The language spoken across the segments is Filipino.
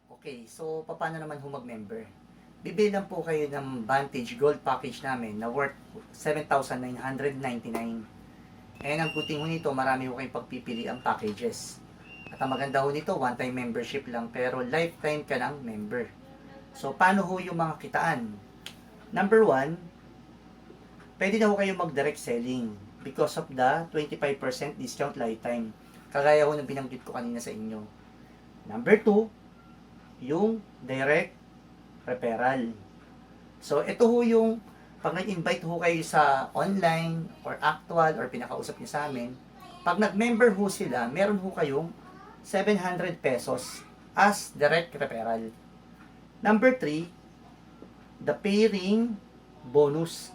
Okay, so paano naman ho mag-member? Bibilang po kayo ng Vantage Gold Package namin na worth 7,999. And ang good thing ho nito, marami ho kayong pagpipili ang packages. At ang maganda ho nito, one-time membership lang pero lifetime ka lang member. So paano ho yung mga kitaan? Number one, pwede na ho kayo mag-direct selling because of the 25% discount lifetime. Kagaya ho ng binanggit ko kanina sa inyo. Number two, yung direct referral. So, ito ho yung pag nag-invite ho kayo sa online or actual or pinakausap niyo sa amin, pag nag-member ho sila, meron ho kayong 700 pesos as direct referral. Number 3, the pairing bonus.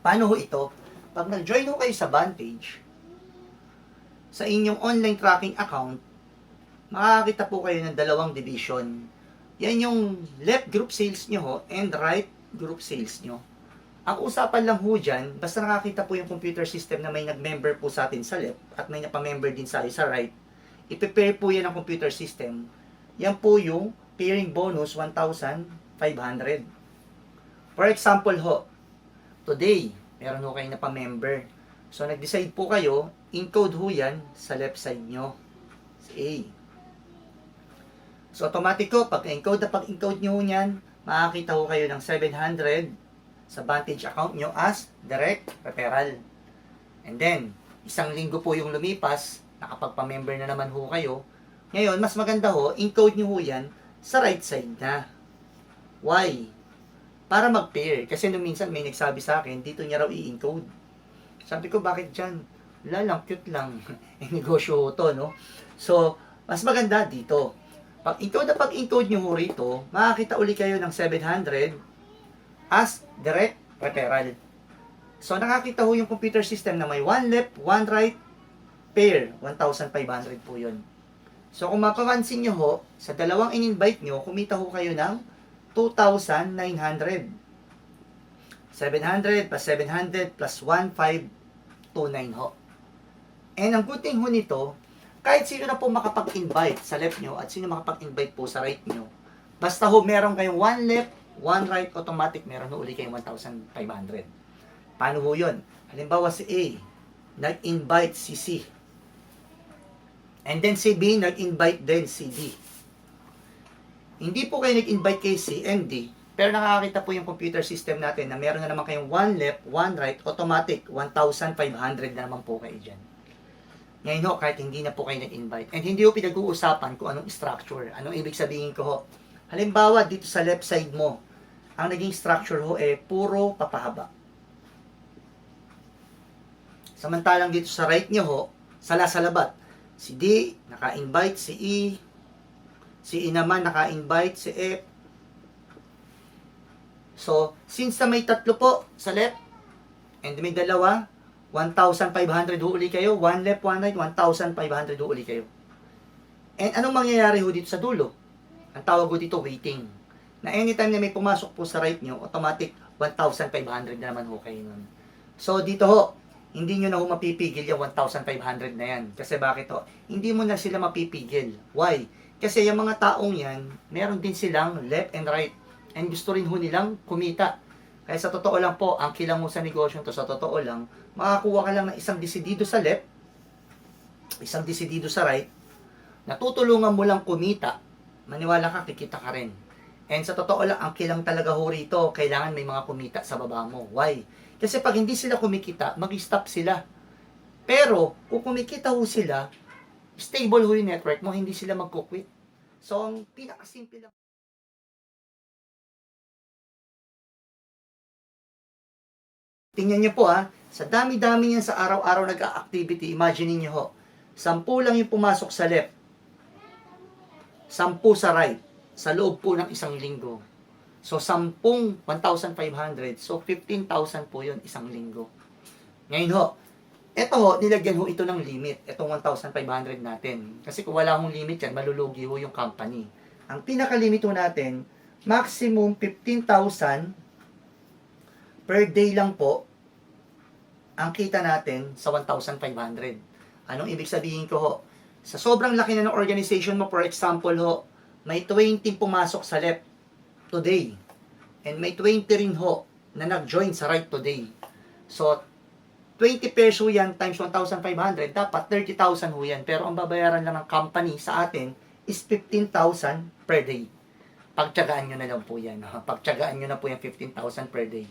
Paano ho ito? Pag nag-join ho kayo sa Vantage, sa inyong online tracking account, makakakita po kayo ng dalawang division. Yan yung left group sales nyo ho and right group sales nyo. Ang usapan lang ho dyan, basta nakakita po yung computer system na may nag-member po sa atin sa left at may napamember din sa right, ipe-pair po yan ng computer system. Yan po yung pairing bonus 1,500. For example ho, today, meron ho kayo napamember. So, nag-decide po kayo, encode ho yan sa left side nyo. Sa A. So, automatic ko, pag-encode nyo yan, makakita ho kayo ng 700 sa Vantage account nyo as direct referral. And then, isang linggo po yung lumipas, nakapagpa-member na naman ho kayo. Ngayon, mas maganda ho, encode nyo ho yan sa right side na. Why? Para mag-pair. Kasi nung minsan may nagsabi sa akin, dito niya raw i-encode. Sabi ko, bakit dyan? Wala lang, cute lang. Negosyo to, no? So, mas maganda dito. Pag-encode nyo ho rito, makakita uli kayo ng 700 as direct referral. So, nakakita ho yung computer system na may one left, one right, pair. 1,500 po yun. So, kung mapapansin nyo ho, sa dalawang in-invite nyo, kumita ho kayo ng 2,900. 700 plus 700 plus 1,529 ho. And ang good thing ho nito, kahit sino na po makapag-invite sa left nyo at sino makapag-invite po sa right nyo, basta ho meron kayong one left, one right, automatic meron ho uli kayong 1,500. Paano ho yun? Halimbawa si A, nag-invite si C. And then si B, nag-invite din si D. Hindi po kayo nag-invite kay C and D, pero nakakita po yung computer system natin na meron na naman kayong one left, one right, automatic, 1,500 na naman po kayo dyan. Ngayon ho, kahit hindi na po kayo nag-invite. And hindi ho pinag-uusapan kung anong structure. Anong ibig sabihin ko ho. Halimbawa, dito sa left side mo, ang naging structure ho puro papahaba. Samantalang dito sa right nyo ho, sala-salabat. Si D, naka-invite. Si E, si E naman, naka-invite. Si F. So, since na may tatlo po sa left, and may dalawa, 1,500 uli kayo. One left, one right, 1,500 uli kayo. And anong mangyayari ho dito sa dulo? Ang tawag ho dito, waiting. Na anytime na may pumasok po sa right nyo, automatic 1,500 na naman ho kayo nun. So, dito ho, hindi nyo na ho mapipigil yung 1,500 na yan. Kasi bakit ho? Hindi mo na sila mapipigil. Why? Kasi yung mga taong yan, meron din silang left and right. And gusto rin ho nilang kumita. Kaya sa totoo lang po, ang kilang mo sa negosyo to, sa totoo lang, makakuha ka lang ng isang desidido sa left, isang desidido sa right, natutulungan mo lang kumita, maniwala ka, kikita ka rin. And sa totoo lang, ang kilang talaga ho rito, kailangan may mga kumita sa baba mo. Why? Kasi pag hindi sila kumikita, mag-stop sila. Pero, kung kumikita ho sila, stable ho yung network mo, hindi sila magkukwit. So, ang pinakasimple lang. Tingnan nyo po ha, sa dami-dami yan sa araw-araw nag-activity, imagine niyo ho, 10 lang yung pumasok sa left, 10 sa right, sa loob po ng isang linggo. So, 10, 1,500, so 15,000 po yun isang linggo. Ngayon ho, eto ho, nilagyan ho ito ng limit, itong 1,500 natin. Kasi kung wala hong limit yan, malulugi ho yung company. Ang pinaka-limit ho natin, maximum 15,000 per day lang po ang kita natin sa 1,500. Anong ibig sabihin ko ho? Sa sobrang laki na ng organization mo, for example ho, may 20 pumasok sa left today. And may 20 rin ho na nag-join sa right today. So, 20 peso yan times 1,500, dapat 30,000 ho yan. Pero ang babayaran lang ng company sa atin is 15,000 per day. Pagtyagaan nyo na lang po yan. Pagtyagaan nyo na po yung 15,000 per day.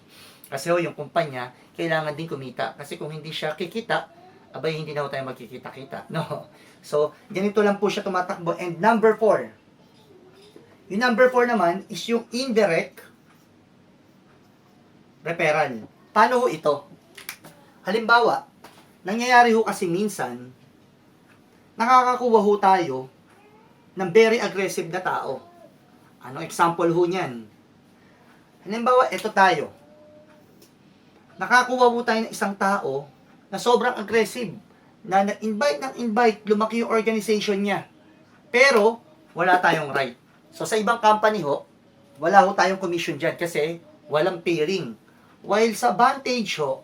Kasi ho, yung kumpanya, kailangan din kumita. Kasi kung hindi siya kikita, abay, hindi na ho tayo magkikita-kita. No? So, ganito lang po siya tumatakbo. And number 4. Yung number 4 naman is yung indirect referral. Paano ho ito? Halimbawa, nangyayari ho kasi minsan, nakakakuha ho tayo ng very aggressive na tao. Anong example ho niyan? Halimbawa, ito tayo. Nakakuha ho tayo ng isang tao na sobrang aggressive, na invite, lumaki yung organization niya. Pero, wala tayong right. So, sa ibang company ho, wala ho tayong commission dyan kasi walang pairing. While sa Vantage ho,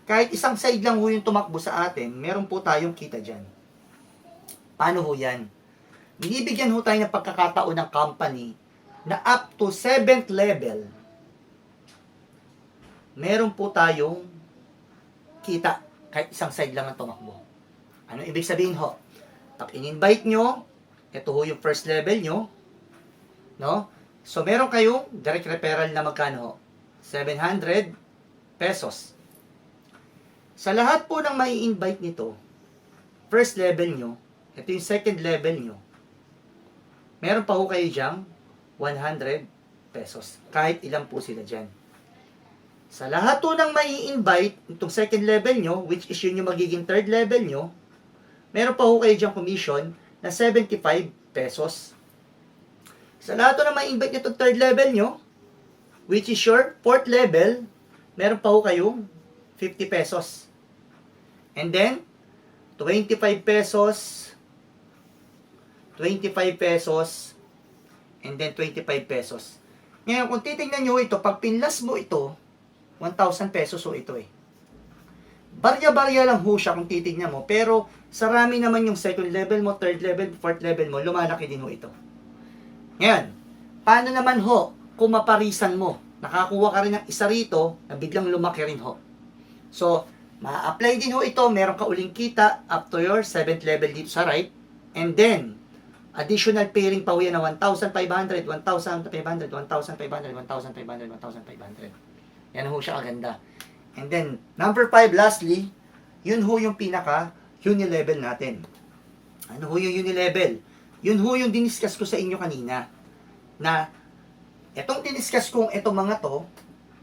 kahit isang side lang ho yung tumakbo sa atin, meron po tayong kita dyan. Paano ho yan? Binibigyan ho tayo ng pagkakataon ng company na up to 7th level, meron po tayong kita kahit isang side lang ang tumakbo. Ano ibig sabihin ho? Pag in-invite nyo, ito ho yung first level nyo, no? So, meron kayong direct referral na magkano ho? 700 pesos. Sa lahat po ng mai-invite nito, first level nyo, ito yung second level nyo, meron pa ho kayo dyang 100 pesos. Kahit ilan po sila dyan. Sa lahat po ng mai-invite, itong second level nyo, which is yun yung magiging third level nyo, meron pa ho kayo dyang commission na 75 pesos. Sa lahat po ng mai-invite nyo itong third level nyo, which is your fourth level, meron pa ho kayong 50 pesos. And then, 25 pesos, 25 pesos, and then 25 pesos. Ngayon, kung titingnan nyo ito, pag pinlas mo ito, 1,000 pesos ho ito eh. Barya-barya lang ho siya kung titingnan mo, pero sarami naman yung second level mo, third level, fourth level mo, lumalaki din ho ito. Ngayon, paano naman ho kung maparisan mo? Nakakuha ka rin ng isa rito na biglang lumaki rin ho. So, ma-apply din ho ito, meron ka uling kita up to your 7th level dito sa right. And then, additional pairing pa ho yan na 1,500, 1,500, 1,500, 1,500, 1,500, 1,500. Yan ho siya kaganda. And then, number 5, lastly, yun ho yung pinaka uni-level natin. Ano ho yung uni-level? Yun ho yung diniscuss ko sa inyo kanina. Na, etong diniscuss kong etong mga to,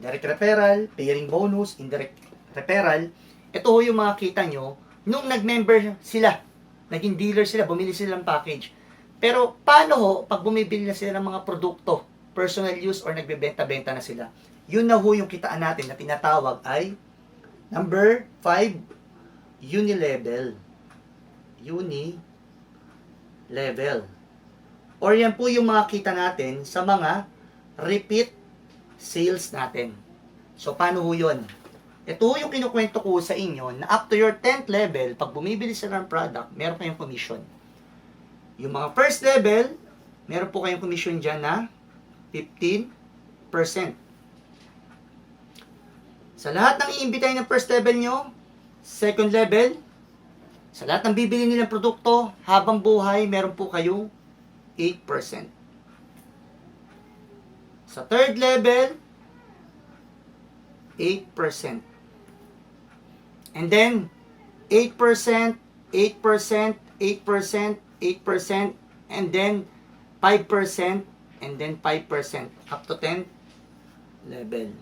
direct referral, pairing bonus, indirect referral, ito ho yung mga kita nyo, nung nag-member sila, naging dealer sila, bumili sila ng package. Pero, paano ho, pag bumibili na sila ng mga produkto, personal use or nagbebenta-benta na sila, yun na ho yung kitaan natin na tinatawag ay number 5, uni-level. Uni-level. Or yan po yung mga kita natin sa mga repeat sales natin. So, paano ho yun? Ito ho yung kinukwento ko sa inyo na up to your 10th level, pag bumibili sila ng product, meron kayong commission. Yung mga first level, meron po kayong commission dyan na 15%. Sa lahat ng iimbitahin ng first level nyo, second level, sa lahat ng bibili nilang produkto, habang buhay, meron po kayong 8%. Sa third level, 8%. And then, 8%, 8%, 8%, 8%, and then 5%, and then 5%, up to 10 level.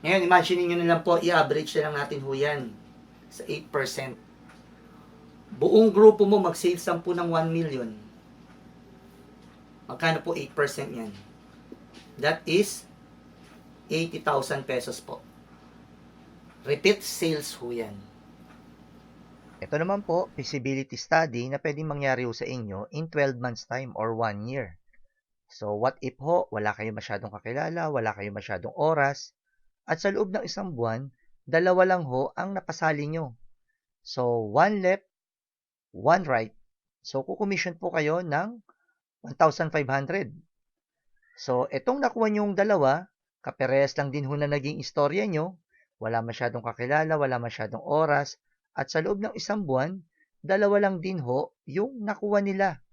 Ngayon, imagine nyo na lang po, i-average na lang natin ho yan sa 8%. Buong grupo mo mag-sales po ng 1 million. Magkano po 8% yan? That is 80,000 pesos po. Repeat sales ho yan. Ito naman po, feasibility study na pwedeng mangyari ho sa inyo in 12 months time or 1 year. So, what if ho, wala kayo masyadong kakilala, wala kayo masyadong oras, at sa loob ng isang buwan, 2 lang ho ang napasali nyo. So, 1 left, 1 right. So, kukommission po kayo ng 1,500. So, itong nakuha nyong dalawa, kaparehas lang din ho na naging istorya nyo, wala masyadong kakilala, wala masyadong oras, at sa loob ng isang buwan, dalawa lang din ho yung nakuha nila.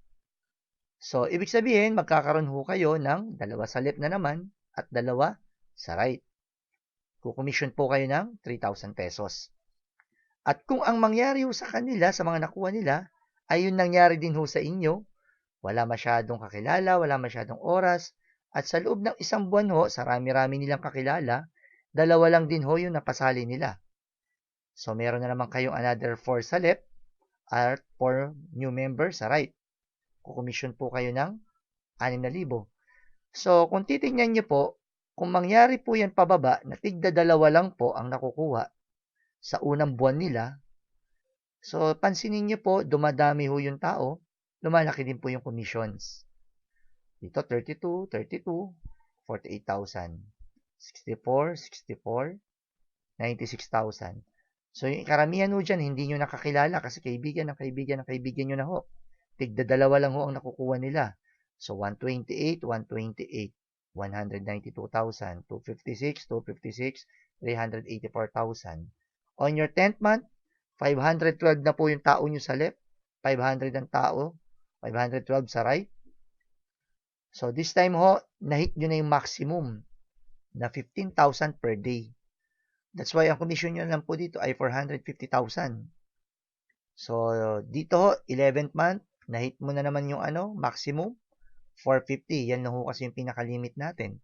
So, ibig sabihin, magkakaroon ho kayo ng dalawa sa left na naman at dalawa sa right. Kukomisyon po kayo ng 3,000 pesos. At kung ang mangyari ho sa kanila, sa mga nakuha nila, ay yung nangyari din ho sa inyo, wala masyadong kakilala, wala masyadong oras, at sa loob ng isang buwan ho, sa rami-rami nilang kakilala, dalawa lang din ho yung napasali nila. So, meron na naman kayong another 4 sa left at 4 new members sa right. Kukomisyon po kayo ng 6,000. So, kung titingnan nyo po, kung mangyari po yan pababa, na tigda dalawa lang po ang nakukuha sa unang buwan nila, so, pansinin nyo po, dumadami ho yung tao, lumalaki din po yung commissions. Dito, 32, 32, 48,000. 64, 64, 96,000. So, yung karamihan ho dyan, hindi nyo nakakilala kasi kaibigan ng kaibigan ng kaibigan nyo na ho. Tigda dalawa lang ho ang nakukuha nila. So, 128, 128, 192,000, 256, 256, 384,000. On your 10th month, 512 na po yung tao nyo sa left, 500 ang tao, 512 sa right. So, this time ho, na-hit nyo na yung maximum na 15,000 per day. That's why ang commission nyo lang po dito ay 450,000. So, dito ho, 11th month, na-hit mo na naman yung maximum, 450. Yan na ho kasi yung pinakalimit natin.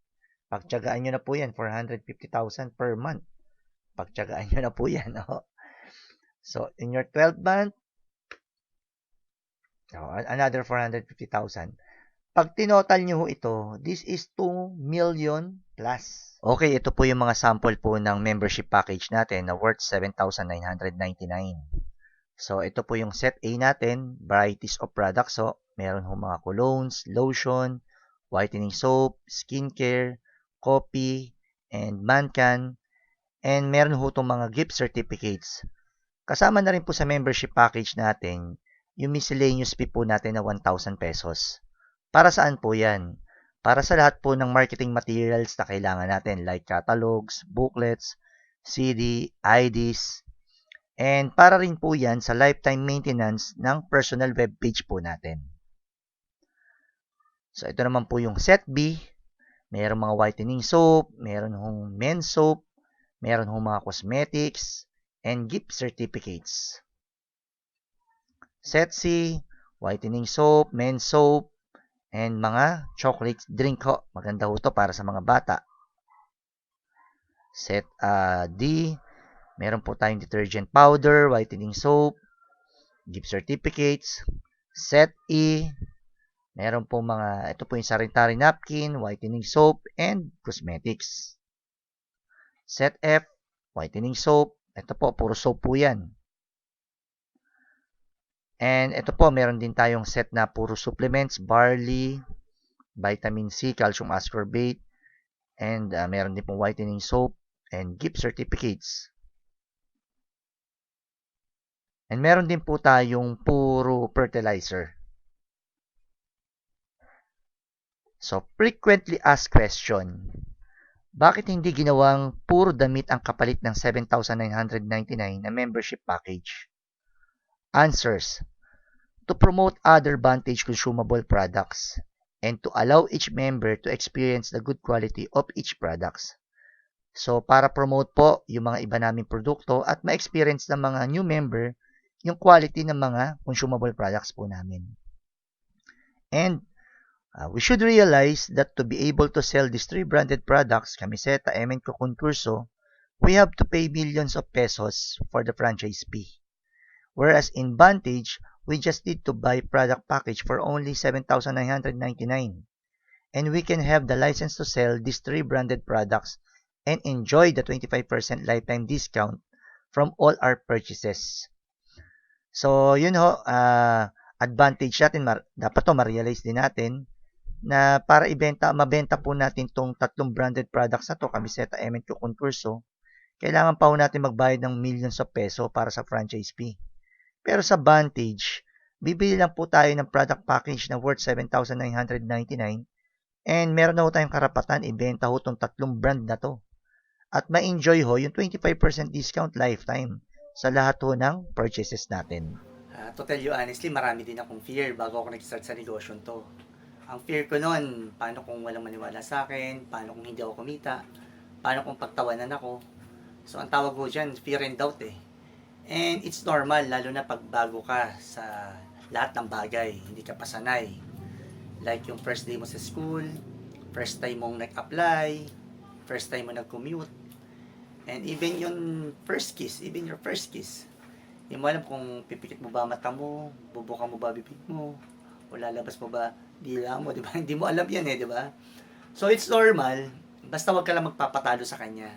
Pagtyagaan nyo na po yan, 450,000 per month. Pagtyagaan nyo na po yan. No? So, in your 12th month, another 450,000. Pag tinotal nyo ho ito, this is 2 million plus. Okay, ito po yung mga sample po ng membership package natin na worth 7,999. So, ito po yung set A natin, varieties of products. So, meron ho mga colognes, lotion, whitening soap, skincare, coffee, and mancan. And meron ho itong mga gift certificates. Kasama na rin po sa membership package natin, yung miscellaneous fee po natin na 1,000 pesos. Para saan po yan? Para sa lahat po ng marketing materials na kailangan natin like catalogs, booklets, CD, IDs, and para rin po yan sa lifetime maintenance ng personal web page po natin. So, ito naman po yung set B. Mayroong mga whitening soap, meron hong men's soap, meron hong mga cosmetics, and gift certificates. Set C, whitening soap, men's soap, and mga chocolate drink ho. Maganda ho to para sa mga bata. Set D, meron po tayong detergent powder, whitening soap, gift certificates. Set E, meron po ito po yung sanitary napkin, whitening soap, and cosmetics. Set F, whitening soap. Ito po, puro soap po yan. And ito po, meron din tayong set na puro supplements, barley, vitamin C, calcium ascorbate, and meron din pong whitening soap and gift certificates. And meron din po tayong puro fertilizer. So, frequently asked question. Bakit hindi ginawang puro damit ang kapalit ng 7,999 na membership package? Answers. To promote other Vantage consumable products and to allow each member to experience the good quality of each products. So, para promote po yung mga iba naming produkto at ma-experience ng mga new member yung quality ng mga consumable products po namin. And we should realize that to be able to sell these 3 branded products, Camiseta, M&Co Concurso, we have to pay millions of pesos for the franchise fee. Whereas in Vantage, we just need to buy product package for only 7,999. And we can have the license to sell these 3 branded products and enjoy the 25% lifetime discount from all our purchases. So, yun ho, advantage natin, dapat to ma-realize din natin na para mabenta po natin tong 3 branded products na to, Camiseta, M&Co Concurso, kailangan pa po natin magbayad ng millions of peso para sa franchise fee. Pero sa Vantage, bibili lang po tayo ng product package na worth 7,999 and meron na ho tayong karapatan ibenta ho tong tatlong brand na to. At ma-enjoy ho yung 25% discount lifetime sa lahat ho ng purchases natin. To tell you honestly, marami din akong fear bago ako nag-start sa negosyo to. Ang fear ko noon, paano kung walang maniwala sa akin, paano kung hindi ako kumita, paano kung pagtawanan ako. So, ang tawag ko dyan, fear and doubt eh. And it's normal, lalo na pag bago ka sa lahat ng bagay, hindi ka pasanay. Like yung first day mo sa school, first time mong nag-apply, first time mo nag-commute, and even yung first kiss, even your first kiss. Hindi mo alam kung pipikit mo ba mata mo, bubuka mo ba bibig mo, o lalabas mo ba dila mo, di ba? Hindi mo alam yan eh, di ba? So it's normal, basta wag ka lang magpapatalo sa kanya.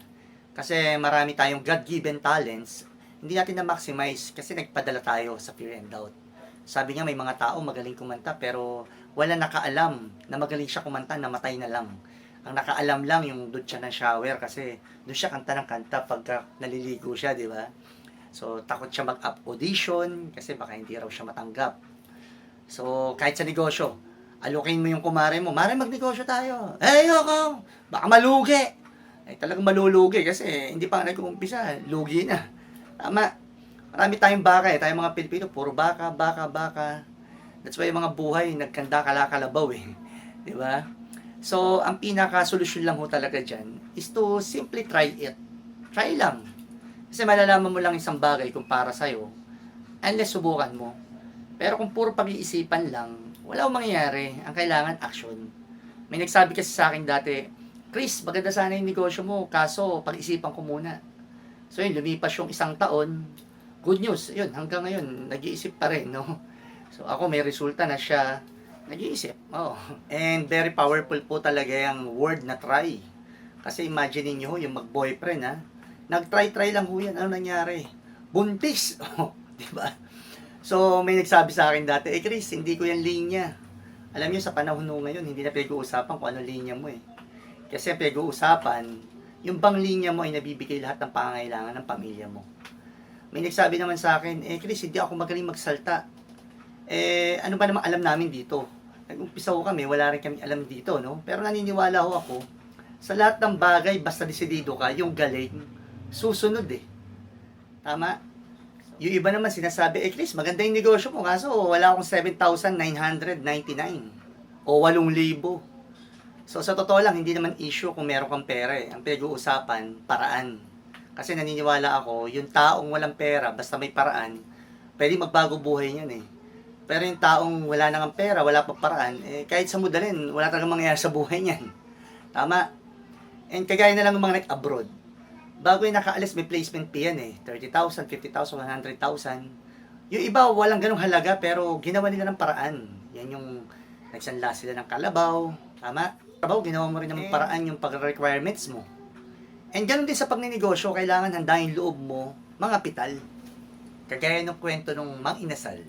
Kasi marami tayong God-given talents, hindi natin na-maximize kasi nagpadala tayo sa fear and doubt. Sabi nga may mga tao magaling kumanta pero wala nakaalam na magaling siya kumanta, namatay na lang. Ang nakaalam lang yung doon siya ng shower kasi doon siya kanta ng kanta pagka naliligo siya, di ba? So, takot siya mag-up audition kasi baka hindi raw siya matanggap. So, kahit sa negosyo, alukin mo yung kumare mo, mare magnegosyo tayo. Eh, ayoko, baka malugi. Eh, talagang malulugi kasi hindi pa nag-uumpisa, lugi na. Tama. Marami tayong baka eh, tayong mga Pilipino, puro baka, baka, baka. That's why yung mga buhay, nagkanda kalakalabaw eh. Di ba? So, ang pinaka-solusyon lang ho talaga dyan is to simply try it. Try lang. Kasi malalaman mo lang isang bagay kung para sa'yo, unless subukan mo. Pero kung puro pag-iisipan lang, wala akong mangyayari. Ang kailangan, action. May nagsabi kasi sa akin dati, Chris, maganda sana yung negosyo mo, kaso pag-isipan ko muna. So yun, lumipas yung isang taon, good news, yun, hanggang ngayon, nag-iisip pa rin, no? So ako may resulta na siya, nag-iisip. Oh. And very powerful po talaga yung word na try. Kasi imagine niyo yung mag-boyfriend ha, nag-try lang ho yan, ano nangyari? Buntis! Oh, di ba? So may nagsabi sa akin dati, eh Chris, hindi ko yan linya. Alam niyo sa panahon no ngayon, hindi na pinag-uusapan kung ano linya mo eh. Kasi pinag-uusapan, yung bang linya mo ay nabibigay lahat ng pangangailangan ng pamilya mo. May nagsabi naman sa akin, eh Chris, hindi ako magaling magsalta. Eh, ano ba naman alam namin dito? Nag-umpisa ko kami, wala rin kami alam dito, no? Pero naniniwala ho ako, sa lahat ng bagay, basta desidido ka, yung galing, susunod eh. Tama? Yung iba naman sinasabi, eh Chris, maganda yung negosyo mo, kaso wala akong 7,999 o 8,000. So sa totoo lang, hindi naman issue kung meron kang pera eh. Ang pinag-uusapan, paraan. Kasi naniniwala ako, yung taong walang pera, basta may paraan, pwede magbago buhay niyan eh. Pero yung taong wala nang pera, wala pa paraan, eh kahit sa mo dalhin, wala talagang mangyayari sa buhay niyan. Tama? And kagaya na lang ng mga nag-abroad. Bago yung nakaalis, may placement fee yan eh. 30,000, 50,000, 100,000. Yung iba, walang ganong halaga, pero ginawa nila ng paraan. Yan yung nagsanla sila ng kalabaw. Tama? Kalabaw, ginawa mo rin ng paraan yung pag-requirements mo. And ganun din sa pagninegosyo, kailangan handain loob mo, mga pital. Kagaya ng kwento ng Mang Inasal.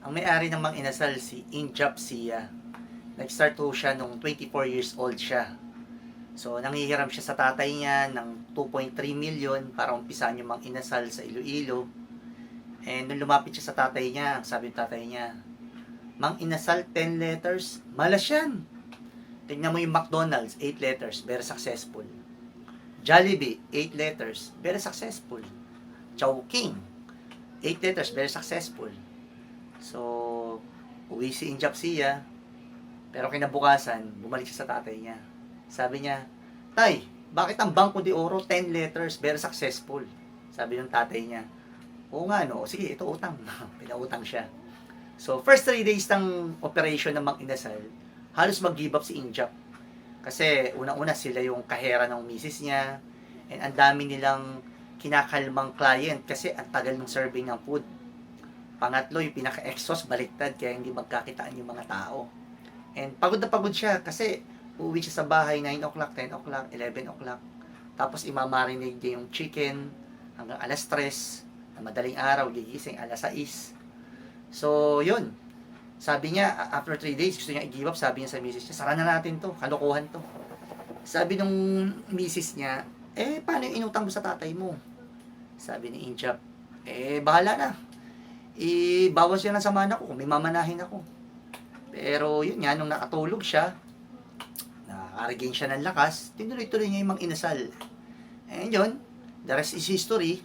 Ang may-ari ng Mang Inasal, si Injap Sia. Nag-start ho siya nung 24 years old siya. So, nanghihiram siya sa tatay niya ng 2.3 million para umpisahan yung Mang Inasal sa Iloilo. And nung lumapit siya sa tatay niya, sabi ng tatay niya, Mang Inasal, 10 letters, malas yan. Tingnan mo yung McDonald's, 8 letters, very successful. Jollibee, 8 letters, very successful. Chowking, 8 letters, very successful. So, uwi si Injap Sia, pero kinabukasan, bumalik siya sa tatay niya. Sabi niya, Tay, bakit ang Bangko de Oro 10 letters, very successful? Sabi ng tatay niya, oo nga no, sige, ito utang. Pinautang siya. So, first 3 days ng operation ng Mang Inasal, halos mag-give up si Injap. Kasi unang-una sila yung kahera ng misis niya, and ang dami nilang kinakalmang client kasi ang tagal ng serving ng food. Pangatlo, yung pinaka-exhaust, baliktad, kaya hindi magkakitaan yung mga tao. And pagod na pagod siya kasi uuwi siya sa bahay 9 o'clock, 10 o'clock, 11 o'clock. Tapos imamarinate niya yung chicken hanggang alas 3 na madaling araw, gigising alas 6. So, yun. Sabi niya, after 3 days, gusto niya i-give up. Sabi niya sa misis niya, sara na natin to, kalokohan to. Sabi nung misis niya, eh, paano yung inutang mo sa tatay mo? Sabi ni Injap, eh, bahala na. ibawas siya ng samahan ako kung may mamanahin ako. Pero yun nga, nung nakatulog siya, nakaka-regain siya ng lakas, tinuloy-tuloy niya yung Mang Inasal. And yun, the rest is history.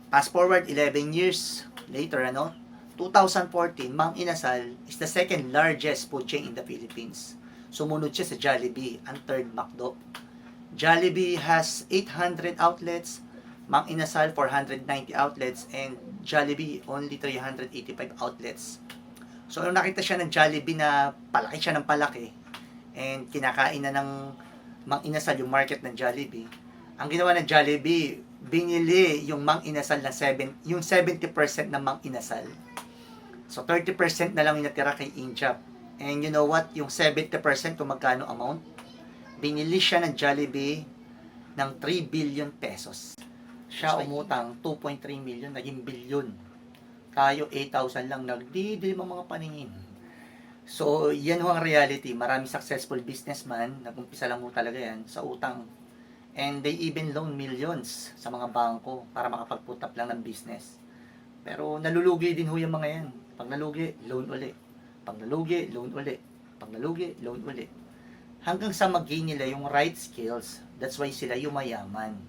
Fast forward 11 years later, 2014, Mang Inasal is the second largest food chain in the Philippines. Sumunod siya sa Jollibee, ang third McDo. Jollibee has 800 outlets, Mang Inasal 490 outlets, and Jollibee only 385 outlets. So, nung nakita siya ng Jollibee na palaki siya ng palaki, and kinakain na ng Mang Inasal yung market ng Jollibee, ang ginawa ng Jollibee, binili yung Mang Inasal na yung 70% ng Mang Inasal. So, 30% na lang yung natira kay Inchap. And you know what? Yung 70% kung magkano amount? Binili siya ng Jollibee ng 3 billion pesos. Siya umutang 2.3 million, naging billion. Tayo 8,000 lang, nagdidilim ang mga paningin. So, yan ho ang reality. Maraming successful businessman, nag-umpisa lang ho talaga yan sa utang. And they even loan millions sa mga bangko para makapag-put up lang ng business. Pero nalulugi din ho yung mga yan. Pag nalugi, loan uli. Pag nalugi, loan uli. Pag nalugi, loan uli. Hanggang sa mag-gain nila yung right skills. That's why sila yumayaman.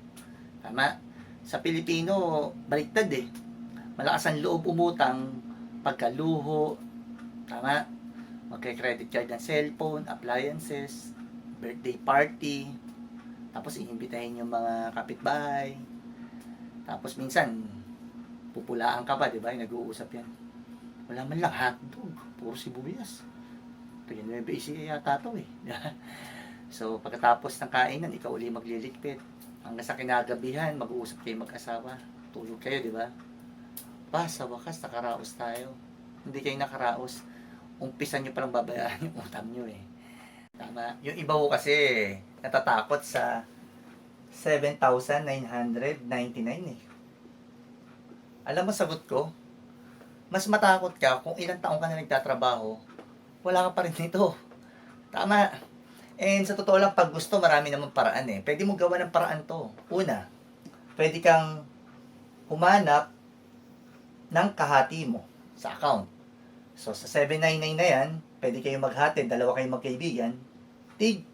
Tama? Sa Pilipino, baliktad eh. Malakas ang loob umutang, pagkaluho, tama? Magka-credit card ng cellphone, appliances, birthday party, tapos iimbitahin yung mga kapitbahay. Tapos minsan, pupulaan ka pa, di ba? Nag-uusap yan. Wala man lang hotdog, puro sibuyas. Ito yung BC yata to eh. So, pagkatapos ng kainan, ikaw uli magliligpit. Hanggang sa kinagabihan, mag-uusap kayo mag-asawa. Tulog kayo, di ba? Sa wakas, nakaraos tayo. Hindi kayo nakaraos. Umpisan nyo palang babayaran yung utang nyo eh. Tama. Yung iba ko kasi, natatakot sa 7,999 eh. Alam mo, sagot ko, mas matakot ka kung ilang taong ka na nagtatrabaho, wala ka pa rin nito. Tama. And sa totoo lang, pag gusto, marami namang paraan eh. Pwede mong gawa ng paraan to. Una, pwede kang humanap ng kahati mo sa account. So, sa 799 na yan, pwede kayo maghati, dalawa kayong magkaibigan, tig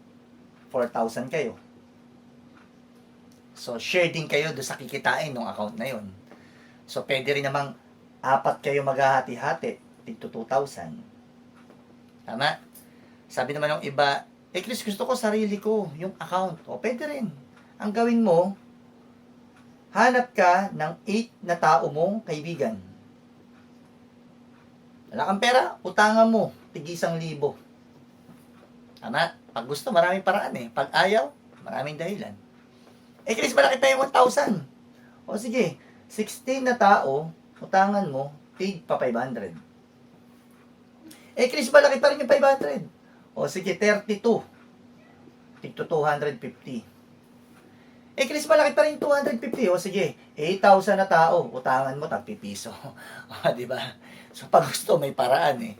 4,000 kayo. So, share din kayo doon sa kikitain ng account na yon. So, pwede rin namang apat kayo maghahati-hati, tig 2,000. Tama? Sabi naman ng iba, Chris, gusto ko sarili ko, yung account. O, pwede rin. Ang gawin mo, hanap ka ng 8 na tao mong kaibigan. Wala kang pera, utangan mo, tig 1,000. Tama? Pag gusto, maraming paraan eh. Pag ayaw, maraming dahilan. Chris, malaki tayo 1,000. O sige, 16 na tao, utangan mo, tig pa 500. Chris, malaki pa rin yung 500. O sige, 32. Tig to 250. Chris, malaki pa rin 250. O sige, 8,000 na tao, utangan mo, tag piso. O, diba? So, pag gusto, may paraan eh.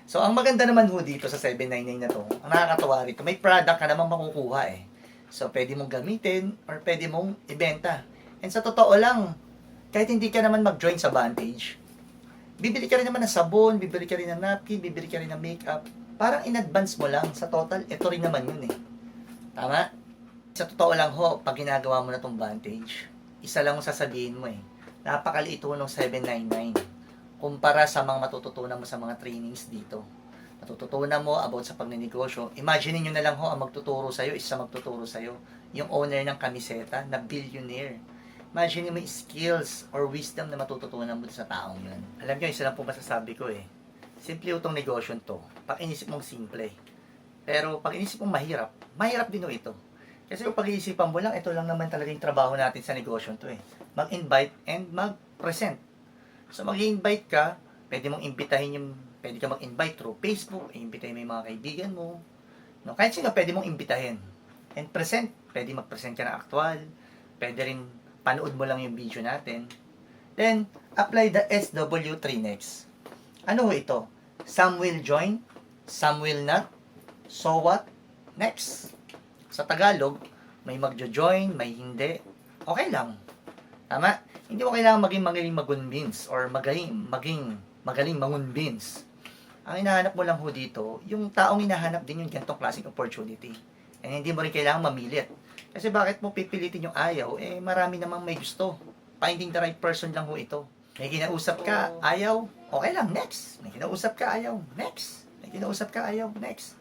So, ang maganda naman ho dito sa 799 na to, ang nakakatawa rito, may product ka namang makukuha eh. So, pwede mong gamitin or pwede mong ibenta. And sa totoo lang, kahit hindi ka naman mag-join sa Vantage, bibili ka rin naman ng sabon, bibili ka rin ng napkin, bibili ka rin ng makeup. Parang in advance mo lang. Sa total, ito rin naman yun eh. Tama? Sa totoo lang ho, pag ginagawa mo na tong Vantage, isa lang ang sasabihin mo eh. Napakaliit ho ng 799 kumpara sa mga matututunan mo sa mga trainings dito. Matututunan mo about sa pagnenegosyo. Imagine niyo na lang ho, ang magtuturo sa'yo, isa magtuturo sa'yo. Yung owner ng kamiseta na billionaire. Imagine mo yung skills or wisdom na matututunan mo sa taong yun. Alam niyo, isa lang po masasabi ko eh. Simple itong negosyo to. Pag inisip mong simple. Pero pag inisip mong mahirap, mahirap din ito. Kasi kung pag-iisipan mo lang, ito lang naman talaga yung trabaho natin sa negosyo to eh. Mag-invite and mag-present. So mag-invite ka, pwede mong imbitahin pwede ka mag-invite through Facebook, imbitahin mo yung mga kaibigan mo. No, kahit sino pwede mong imbitahin. And present, pwede mag-present ka ng actual. Pwede rin panood mo lang yung video natin. Then, apply the SW3 next. Ano ito? Some will join, some will not. So what? Next. Sa Tagalog, may magjo-join, may hindi. Okay lang. Tama? Hindi mo kailangan maging magaling mag-convince or magaling mangunvince. Ang hinahanap mo lang ho dito, yung taong hinahanap din yung ganitong klaseng opportunity. And hindi mo rin kailangan mamilit. Kasi bakit mo pipilitin yung ayaw? Eh, marami namang may gusto. Finding the right person lang ho ito. May kinausap ka, ayaw, okay lang, next. May kinausap ka, ayaw, next. May kinausap ka, ayaw, next.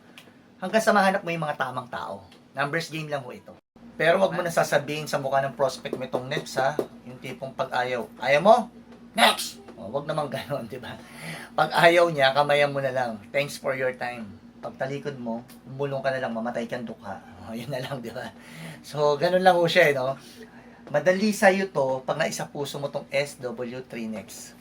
Hanggang sa mahanap mo yung mga tamang tao. Numbers game lang ho ito. Pero wag mo na sasabihin sa mukha ng prospect mo itong next ha. Yung tipong pag ayaw. Ayaw mo? Next! O, wag naman gano'n, di ba? Pag ayaw niya, kamayan mo na lang. Thanks for your time. Pag talikod mo, umulong ka na lang, mamatay kang dukha. O, yun na lang, di ba? So, ganun lang ho siya, no? Madali sa'yo to pag naisa puso mo tong SW3 next.